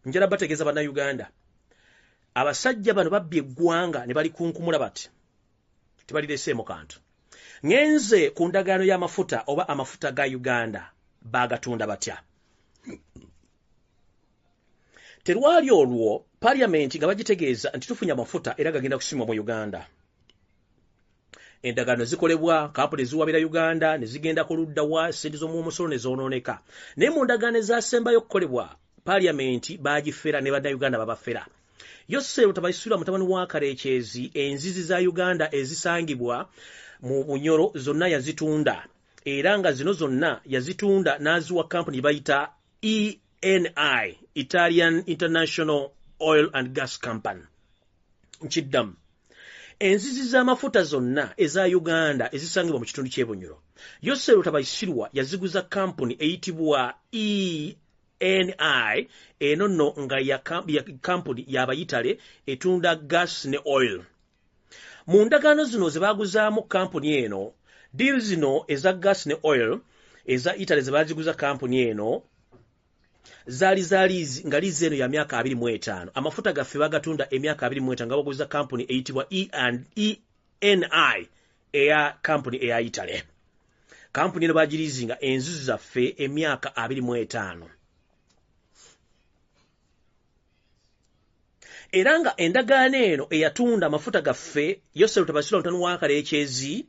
njala bategeeza bannayuganda abasajja bano babbye eggwanga ne balikunkumula bati tebalireseemu kantu ngenze ku ndagaano y'amafuta oba amafuta ga Uganda bagatunda batya terwali olwo parliament nga bagitegeeza nti tufunye amafuta era gagenda kusimwa mu Uganda endagaano zikolebwa kampuni ziwabira Uganda ne zigenda ku ludda wa sente z'omumusolo ne zonooneka naye mu ndagaano ezasembayo okukolebwa parliament bagifera ne bannayuganda babafera Yosero tabayisula mutabani wa Karekyezi enzizi za Uganda ezisangibwa mu Bunyoro zonna yazitunda era nga zino zonna yazitunda naziwa company bayita ENI Italian International Oil and Gas Company nchiddam enzizi z'amafuta zonna eza Uganda ezisangibwa mu kitundu ky'e Bunyoro Yosero tabayisirwa yaziguza company eyitibwa ENI eno no nga ya company yabayitale etunda gas ne oil mu ndagaano zino ze baguzaamu company eno deal zino eza gas ne oil eza Italy ze baziguza company eno zali nga lize eno ya myaka 25 amafuta gaffe bagatunda emyaka 25 nga baguza company eyitibwa ENI eya company eya Italy company eno bagirizinga enzuzi zaffe emyaka 25 eranga endagaano eno eyatunda amafuta gaffe Yosero tabasula mutanu wa Karekyezi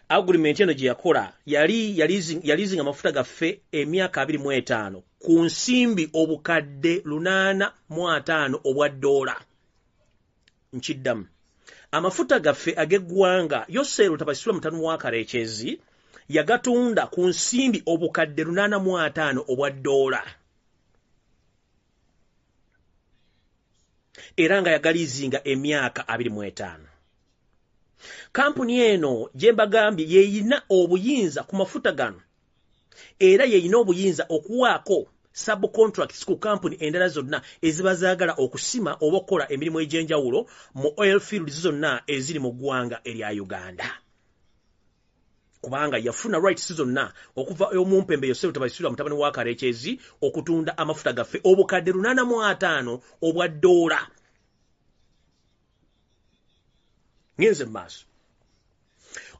agreement eno gye yakola yalizinga amafuta gaffe emyaka 25 ku nsimbi obukadde 850 obwa dola nchiddamu amafuta gaffe ag'eggwanga Yosero tabasula mutanu wa Karekyezi yagatunda ku nsimbi obukadde 850 obwa dola eranga yagalizinga emyaka 25 kampuni eno jembagambye yeyina obuyinza ku mafuta gano era yeyina obuyinza okuwaako subcontracts ku kampuni endala zonna ezibazaagala okusima oba okukola emirimu egy'enjawulo mu oil fields zonna eziri mu ggwanga erya Uganda kubanga yafuna rights zonna okuva omumpembe Yosero tabayisirwa mutabani wa Karekyezi okutunda amafuta gaffe obukadde 850 obwa dola ngenze maaso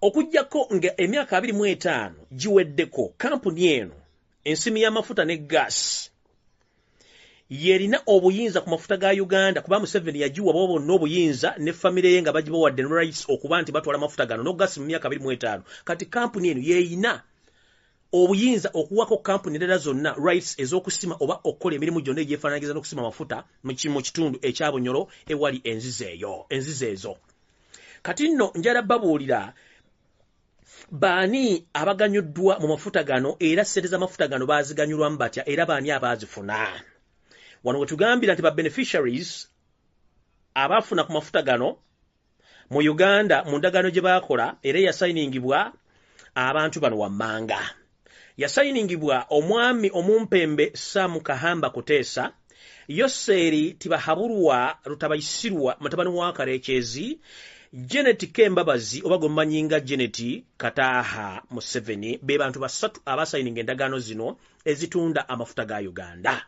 okujjako nga emyaka 25 giweddeko kampuni eno ensimi y'amafuta ne gas yerina obuyinza ku mafuta ga Uganda kuba Museveni yajiwa bo bonna obuyinza ne family ye nga bagibawadde no rights okuba nti batwala amafuta gano no gas mu myaka 25 kati kampuni eno yeyina obuyinza okuwako kampuni endala zonna rights ez'okusima oba okukola emirimu gyonna egyefaanaanyiriza n'okusima amafuta mu kitundu ekya Bunyoro ewali enzizi ezo kati nno njala babuulira baani abaganyuddwa mu mafuta gano era sente z'amafuta gano baaziganyulwamu batya era baani abaazifuna wano we tugambira nti ba beneficiaries abafuna ku mafuta gano mu Uganda mu ndagaano gye baakola era yasayiningibwa abantu bano wammanga yasayiningibwa omwami omumpembe Sam Kahamba Kuteesa Yoseri Tibahabulwa Rutabayisirwa mutabani wa Karekyezi Janet Kembabazi oba gomanyinga Janet Kataha Museveni be bantu basatu abasayininga endagaano zino ezitunda amafuta ga Uganda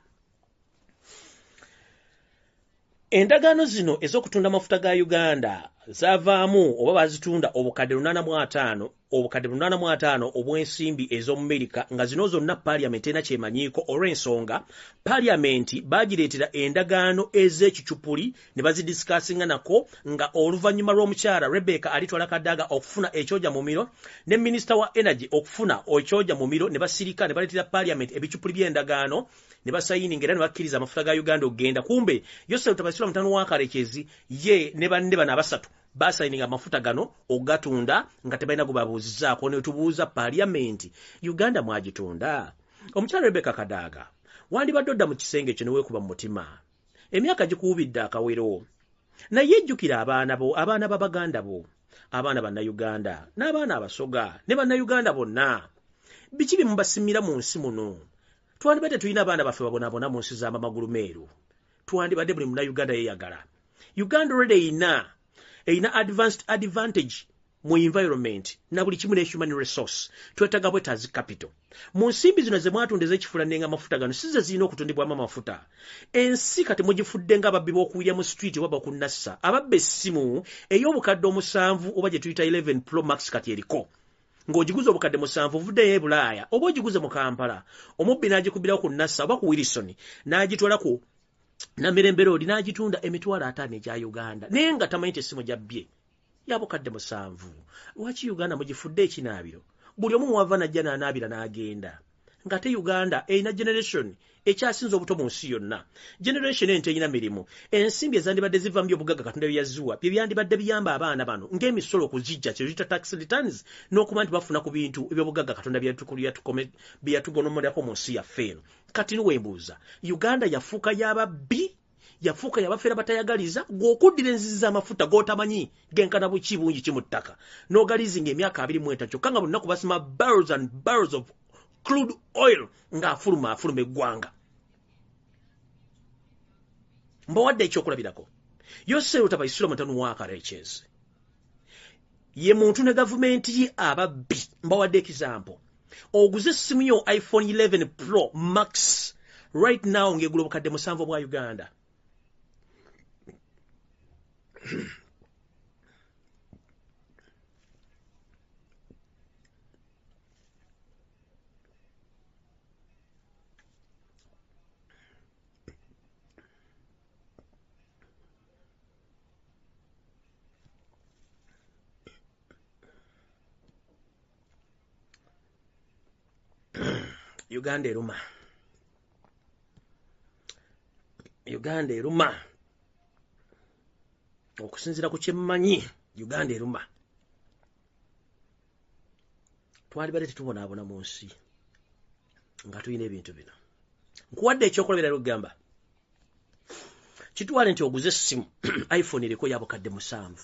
endagaano zino ez'okutunda amafuta ga Uganda zavaamu oba bazitunda obukadde 850 obw'ensimbi ez'Omumerika nga zino zonna parliament ena kyemanyiiko olw'ensonga parliament bagireetera endagaano ez'ekicupuli ne bazidisikasinga nako nga oluvannyuma lw'omukyala Rebecca alitwala Kadaga okufuna ekyoja mu miro ne minisita wa energy okufuna ekyoja mu miro ne basirika ne baleetera parliament ebicupuli by'endagaano ne basayininga era ne bakkiriza amafuta ga Uganda okugenda kumbe Yosero Tabasula mutano wa Karekyezi ye ne banne bana abasatu basayininga amafuta gano ogatunda nga tebalina gubabuuzizaako ne tubuuza parliament Uganda mwagitunda omukyala Rebecca Kadaga wandibadde odda mu kisenge kino weekuba mu mutima emyaka gikuubidde akawero naye ejjukira abaana b'Abaganda bo abaana bannayuganda n'abaana abasoga ne bannayuganda bonna biki bye mubasimira mu nsi muno twandibadde tulina abaana baffe babonaabona mu nsi z'amagulu meeru twandibadde buli munnayuganda yeeyagala Uganda already eyina advanced advantage mu environment na buli kimu ne human resource twetaaga bwetaazi capital mu nsimbi zino ze mwatondeza ekifulanenga amafuta gano size zirina okutundibwamu amafuta ensi kati mugifudde nga ababbi b'okuwulya mu street waba ku nassa ababba essimu ey'obukadde 7 oba gye tuyita 11 Pro Max kati eriko ng'ogiguza obukadde 7 ovuddeyo e Bulaaya oba ogiguze mu Kampala omubbi n'agikubirawo ku nassa oba ku Wilson n'agitwala ku Namirembe Road n'agitunda emitwalo 5 egya Uganda naye nga tamanyi nti essimu gyabbye yabukadde 7 lwaki Uganda mugifudde ekinaabiro buli omu mwava najja n'anaabira n'agenda ngate Uganda erina generation ekyasinza obuto mu nsi yonna generation ente erina mirimu ensimbi ezandibadde ziva mu byobugagga Katonda bye yaziwa bye byandibadde biyamba abaana bano ng'emisolo okuzijja kye tuyita tax returns n'okuba nti bafuna ku bintu ebyobugagga Katonda bye yatugonomerako mu nsi yaffe eno kati niwembuuza Uganda yafuuka y'ababbi yafuuka yabafeera batayagaliza gw'okuddira enzizi z'amafuta g'otamanyi genkana buki bungi ki mu ttaka n'ogalizinga emyaka 23 kyokka nga buli nnaku basima barrels and barrels of crude oil ng'afuluma eggwanga mbawadde ekyokulabirako Yosero Tabaisula mutanu wa Kareches ye muntu ne gavumenti ye ababbi mbawadde ekizampo oguze essimu yo iPhone 11 Pro Max right now ng'egula obukadde 7 bwa Uganda Uganda eruma okusinziira ku kyemmanyi Uganda eruma twalibadde tetubonaabona mu nsi nga tulina ebintu bino nkuwadde ekyokulabira lugamba kitwale nti oguze essimu iPhone eriko yabukadde 7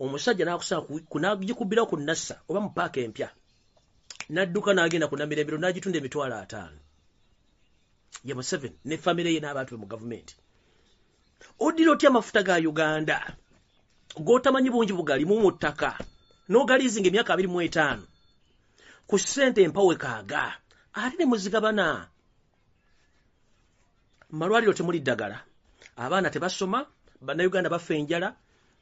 omusajja n'akusaba kunagikubbirawo ku nassa oba mu paaka empya n'adduka n'agenda ku Namirembe n'agitunda emitwalo 5 ye Museveni ne famire ye n'abantu be mu gavumenti oddira otya amafuta ga Uganda g'otamanyi bungi bugalimu mu ttaka n'ogalizinga emyaka 25 ku ssente empawe kaaga ate ne muzigabana malwaliro temuli ddagala abaana tebasoma bannayuganda bafa enjala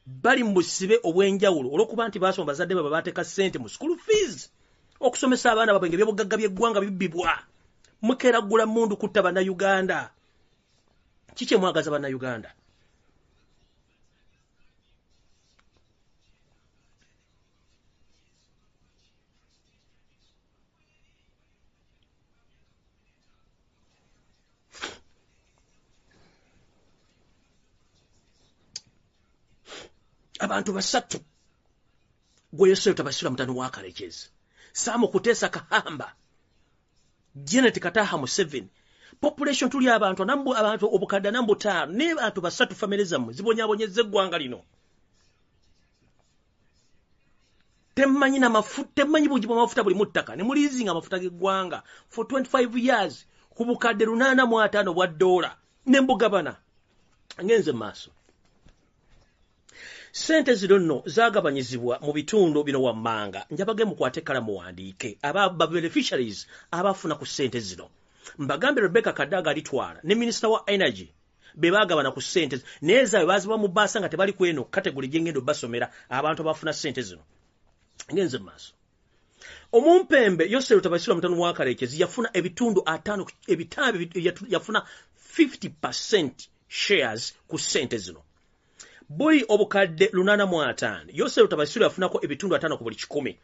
bali mu busibe obw'enjawulo olw'okuba nti basoma bazadde baba bateeka ssente mu school fees okusomesa abaana babwe ng'ebyobugagga by'eggwanga bibbibwa mukeeraggula mundu kutta bannayuganda kiki mwagaza bannayuganda abantu basatu gwe Yosero Tabaisula mutanu wa Kareches Samu Kutesa Kahamba Janet Kataha Museveni population tuli abantu obukadde 5 ne bantu basatu family zammwe zibonyabonyezza eggwanga lino temmanyi bungi bw'amafuta buli mu ttaka ne mulizinga amafuta g'eggwanga for 25 years ku bukadde 85 bwa $, ne mbugabana ngenze maaso sente zino nno zaagabanyizibwa mu bitundu bino wammanga njabage mukwate kala muwandiike aba beneficiaries abafuna ku sente zino mbagambe Rebecca Kadaga alitwala ne minister wa energy be baagabana ku sente neza baziba mu basa nga tebali kweno category jengendo basomera abantu abafuna sente zino ngenze maaso omumpembe Yosero Tabaisula mutanu wa Kareches yafuna ebitundu 5 yafuna 50% shares ku sente zino buli obukadde 85 Yosero Tabaisula yafunako ebitundu 5 ku buli 100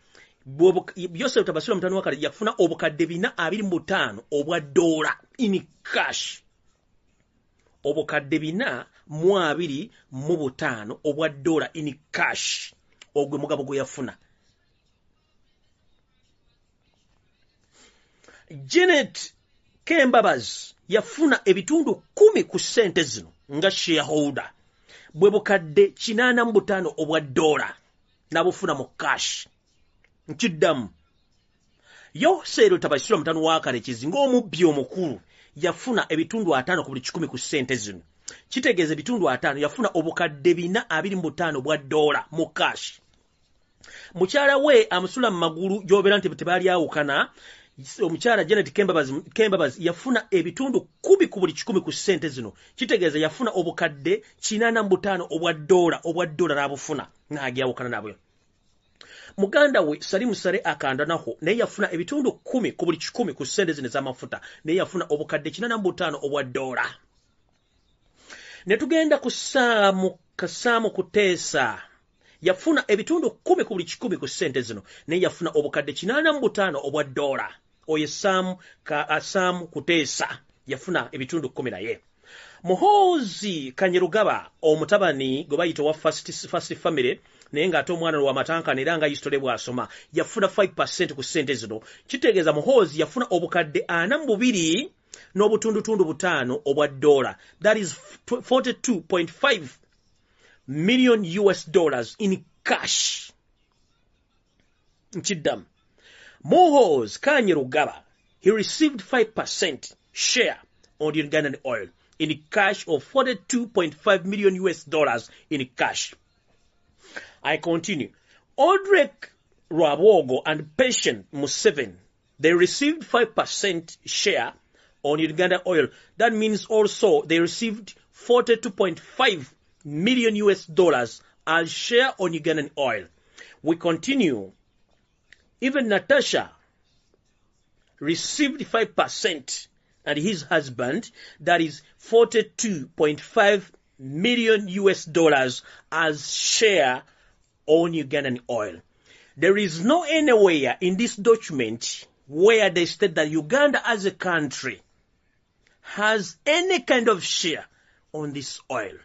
Yosero Tabaisula mutanu wa Kareches yafuna obukadde 425 obwa $, in cash obukadde 425 obwa $, in cash ogwe mugabo gwe yafuna Janet Kembabaz yafuna ebitundu 10 ku sente zino nga shareholder bwe bukadde 85 obwa $, nabufuna mu cash nkiddamu Yosero Tabaisula mutanu wa Kareches ng'omubbi omukulu yafuna ebitundu 5 ku buli 100 ku sente zino kitegeeza ebitundu 5 yafuna obukadde 425 obwa $, mu cash mukyala we amusula mu magulu gy'obeera nti tebaali awukana. Omukyala Janet Kembabazi yafuna ebitundu 10 ku buli 100 ku ssente zino. Kitegeeza yafuna obukadde 85 obwa dola n'abufuna n'agyawukana nabwe. Muganda we Salimu Sale akandanaho naye yafuna ebitundu 10 ku buli 100 ku ssente zino ez'amafuta naye yafuna obukadde 85 obwa dola. Ne tugenda ku Saamu Kuteesa yafuna ebitundu 10 ku buli 100 ku ssente zino naye yafuna obukadde 85 obwa dola. Oyo Saamu Kuteesa yafuna ebitundu 10 naye. Muhoozi Kanyerugaba omutabani gwe bayita wa first family naye ng'ate omwana wa matanka era nga history bw'asoma yafuna 5% ku ssente zino. Kitegeeza Muhoozi yafuna obukadde 42 n'obutundutundu 5 obwa dola. That is 42.5 million US dollars in cash. Nchidam. Muhoozi Kanyerugaba, he received 5% share on the Ugandan oil in cash of 42.5 million US dollars in cash. I continue. Odrek Rwabogo and Patient Museveni, they received 5% share on Ugandan oil. That means also they received 42.5 million US dollars as share on Ugandan oil. We continue. Even Natasha received 5% and his husband, that is 42.5 million US dollars as share on Ugandan oil. There is no anywhere in this document where they state that Uganda as a country has any kind of share on this oil.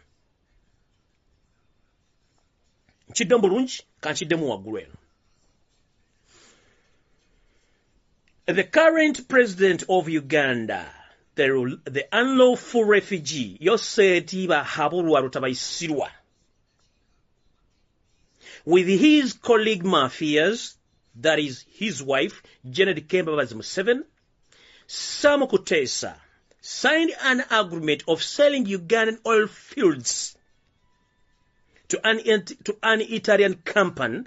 The current president of Uganda, the unlawful refugee, Yoseti Bahaburwa Rutabaisirwa, with his colleague mafias, that is his wife, Janet Kembabazi Museveni, Saamu Kuteesa, signed an agreement of selling Ugandan oil fields to an Italian company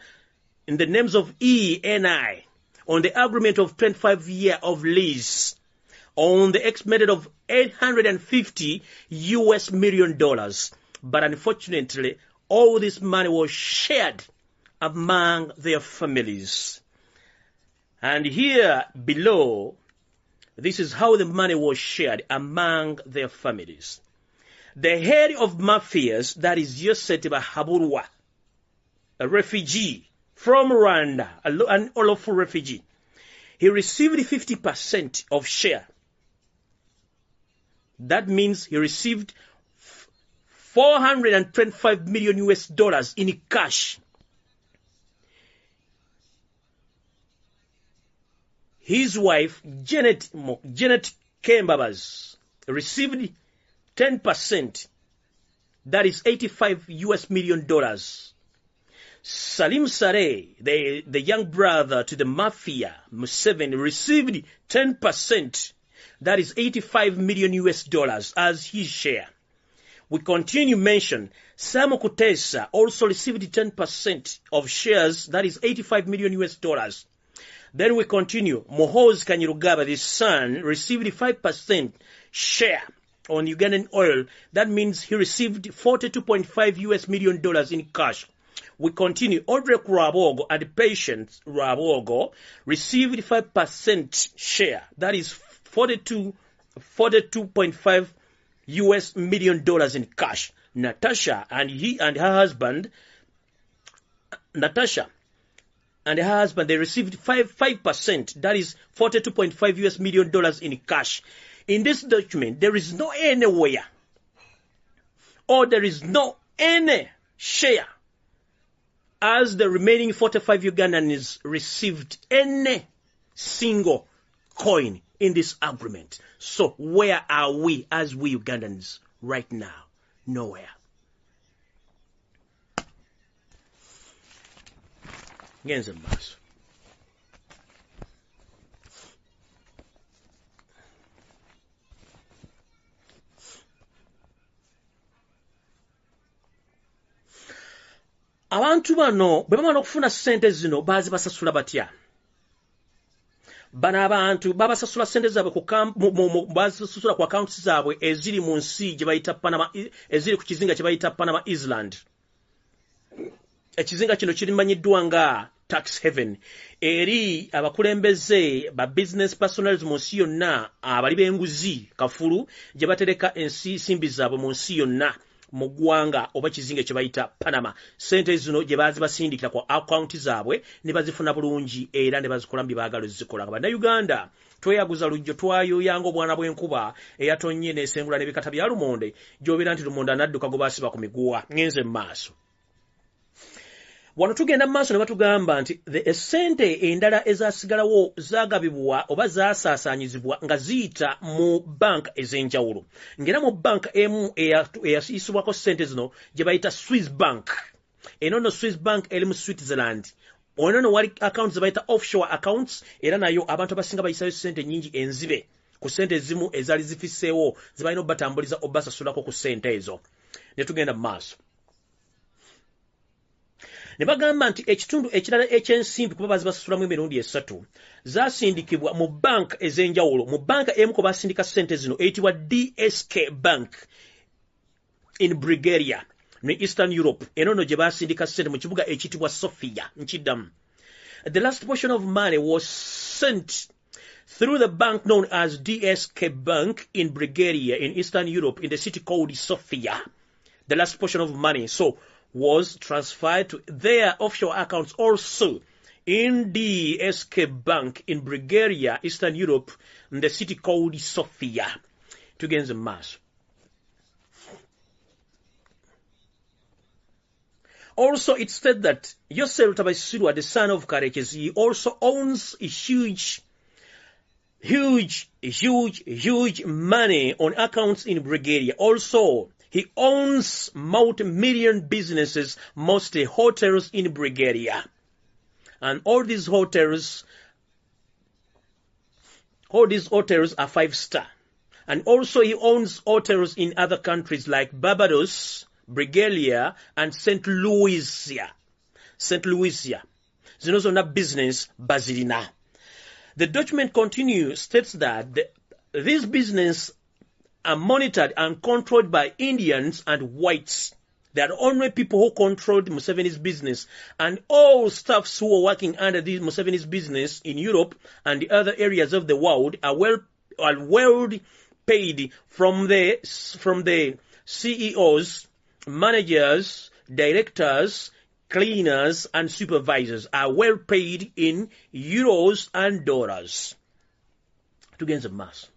in the names of ENI on the agreement of 25 years of lease on the estimated of $850 million. But unfortunately, all this money was shared among their families. And here below, this is how the money was shared among their families. The head of mafias, that is Yoseti Bahaburwa, a refugee from Rwanda, an unlawful refugee, he received 50% of share. That means he received 425 million US dollars in cash. His wife, Janet Kembabazi, received 10%. That is 85 US million dollars. Salim Sare, the young brother to the mafia, Museveni, received 10%. That is 85 million US dollars as his share. We continue mention Saamu Kuteesa also received 10% of shares, that is 85 million US dollars. Then we continue. Muhoozi Kanyerugaba, the son, received 5% share on Ugandan oil. That means he received 42.5 US million dollars in cash. We continue. Odrek Rwabogo and Patience Rwabogo received 5% share. That is 42.5 US million dollars in cash. Natasha and her husband, they received 5%. That is 42.5 US million dollars in cash. In this document, there is no anywhere or there is no any share as the remaining 45 Ugandans received any single coin in this agreement. So where are we as we Ugandans right now? Nowhere. Ngenze mmaso. abantu bano bwe bamala okufuna ssente zino bazibasasula batya? Bano abantu babasasula ssente zaabwe bazisasula ku accounts zaabwe eziri mu nsi gye bayita Panama, eziri ku kizinga kye bayita Panama Island. Ekizinga kino kirimanyiddwa nga tax heaven eri abakulembeze ba business personals mu nsi yonna, abali b'enguzi kafulu gye batereka ensimbi zaabwe mu nsi yonna mu ggwanga oba kizinga kye bayita Panama. Ssente zino gye bazibasindikira ku account zaabwe ne bazifuna bulungi era ne bazikola mu bye baagala zikola. Bannayuganda tweyaguza lujjo twayoyanga obwana bw'enkuba eyatonnye n'esengula n'ebikata bya lumonde gy'obeera nti lumonde anadduka gwe baasiba ku miguwa. Ngenze mu maaso. Wano tugenda maaso ne batugamba nti essente endala ezasigalawo zaagabibwa oba zaasaasaanyizibwa nga ziyita mu bank ez'enjawulo. Ngera mu bank emu eyasiisibwako ssente zino gye bayita Swiss Bank. Eno no Swiss Bank eri mu Switzerland. Ono no wali accounts ze bayita offshore accounts era nayo abantu abasinga bayisayo ssente nnyingi enzibe ku ssente ezimu ezaali zifisseewo ze balina obbatambuliza obbasasulako ku ssente ezo. Ne tugenda mu maaso. Ne bagamba nti ekitundu ekirala eky'ensimbi kuba bazibasasulamu emirundi esatu zaasindikibwa mu bank ez'enjawulo. Mu banka emu kwe basindika ssente zino eyitibwa DSK Bank in Bulgaria ne Eastern Europe. Eno no gye basindika ssente mu kibuga ekiyitibwa Sofia nkiddamu. The last portion of money was sent through the bank known as DSK Bank in Bulgaria in Eastern Europe in the city called Sofia. The last portion of money was transferred to their offshore accounts also in the SK Bank in Bulgaria, Eastern Europe, in the city called Sofia. Tugenze maaso. Also, it said that Yosef Tabasirwa, the son of Karekezi, he also owns a huge money on accounts in Bulgaria. Also, he owns multi-million businesses, mostly hotels in Bulgaria. And all these hotels are 5-star. And also he owns hotels in other countries like Barbados, Bulgaria, and St. Lucia. Zino zonna business bazirina. The document continues, states that this business are monitored and controlled by Indians and whites. They are only people who controlled Museveni's business, and all staffs who are working under this Museveni's business in Europe and the other areas of the world are well paid from the CEOs, managers, directors, cleaners, and supervisors are well paid in euros and dollars. Tugenze maaso.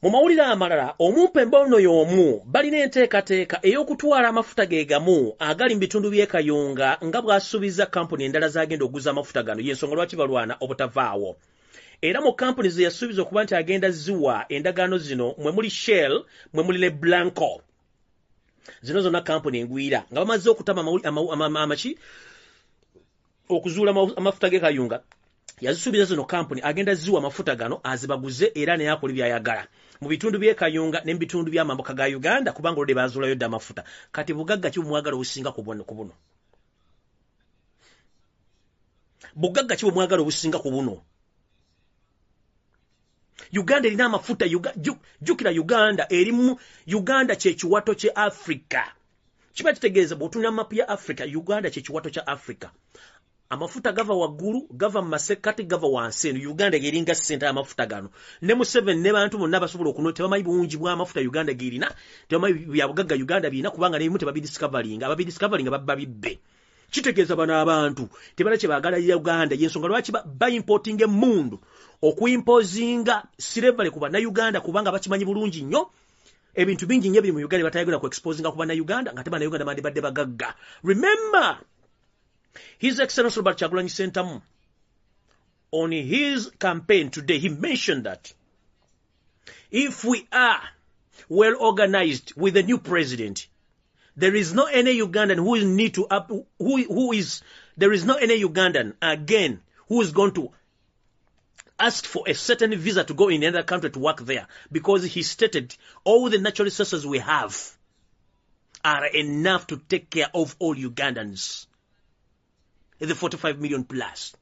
Mu mawulire amalala omumpembe ono y'omu balina enteekateeka ey'okutwala amafuta ge gamu agali mu bitundu by'e Kayunga nga bw'asuubiza kampuni endala z'agenda okuguza amafuta gano y'ensonga lwaki balwana obutavaawo. Era mu kampuni ze yasuubiza okuba nti agenda ziwa endagaano zino mwe muli Shell, mwe muli ne Blanco. Zino zonna kampuni engwira nga bamaze okutama amaki okuzuula amafuta g'e Kayunga. Yazisuubiza zino kampuni agenda ziwa amafuta gano azibaguze era naye akola by'ayagala mu bitundu by'e Kayunga ne mu bitundu by'amambuka ga Uganda kubanga olwo bazuulayo dda amafuta. Kati bugagga ki bumwagala obusinga ku buno? Bugagga ki bumwagala obusinga ku buno? Uganda erina amafuta. Jjukira Uganda erimu. Uganda kye kiwato kye Africa. Kiba kitegeeza bw'otunula mapu ya Africa, Uganda kye kiwato kya Africa. Amafuta gava waggulu, gava mu masekkati, gava wansi eno. Uganda yeringa ssente amafuta gano. Ne Museveni ne bantu bonna basobola okunona tebamanyi bungi bw'amafuta Uganda gerina, tebamanyi bya bugagga Uganda birina kubanga nebimu tebabidiscoveringa. Ababidiscoveringa babba bibbe. Kitegeeza bano abantu tebala kye baagala Uganda y'ensonga lwaki ba-importing emmundu okuimpozinga slavery ku bannayuganda kubanga bakimanyi bulungi nnyo. Ebintu bingi nnyo biri mu Uganda batayagala ku exposinga ku bannayuganda nga bannayuganda bandibadde bagagga. Remember, His Excellency Robert Kyagulanyi Ssentamu, on his campaign today, he mentioned that if we are well organized with the new president, there is no any Ugandan there is no any Ugandan again who is going to ask for a certain visa to go in another country to work there, because he stated all the natural resources we have are enough to take care of all Ugandans. The 45 million plus.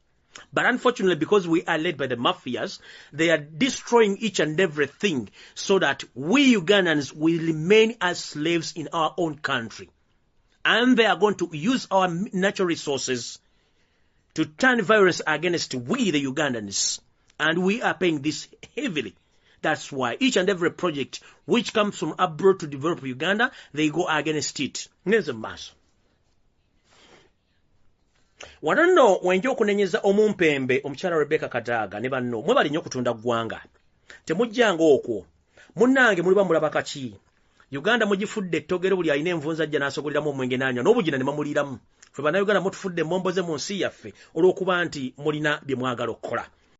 But unfortunately, because we are led by the mafias, they are destroying each and everything so that we Ugandans will remain as slaves in our own country. And they are going to use our natural resources to turn violence against we, the Ugandans. And we are paying this heavily. That's why each and every project which comes from abroad to develop Uganda, they go against it. There's a mass. Wananno wenjo okunenyeza omumpembe omukyala Rebecca Kadaga ne banno mwe bali nnyo okutunda ggwanga. Temujjanga okwo. Munnange muli bamulaba kaki. Uganda mugifudde ettogero buli alina envunza ajja n'asogoleramu omwenge n'anywa n'obugina ne mamuliramu. Ffe bannayuganda mutufudde emmombo ze mu nsi yaffe olw'okuba nti mulina bye mwagala okukola.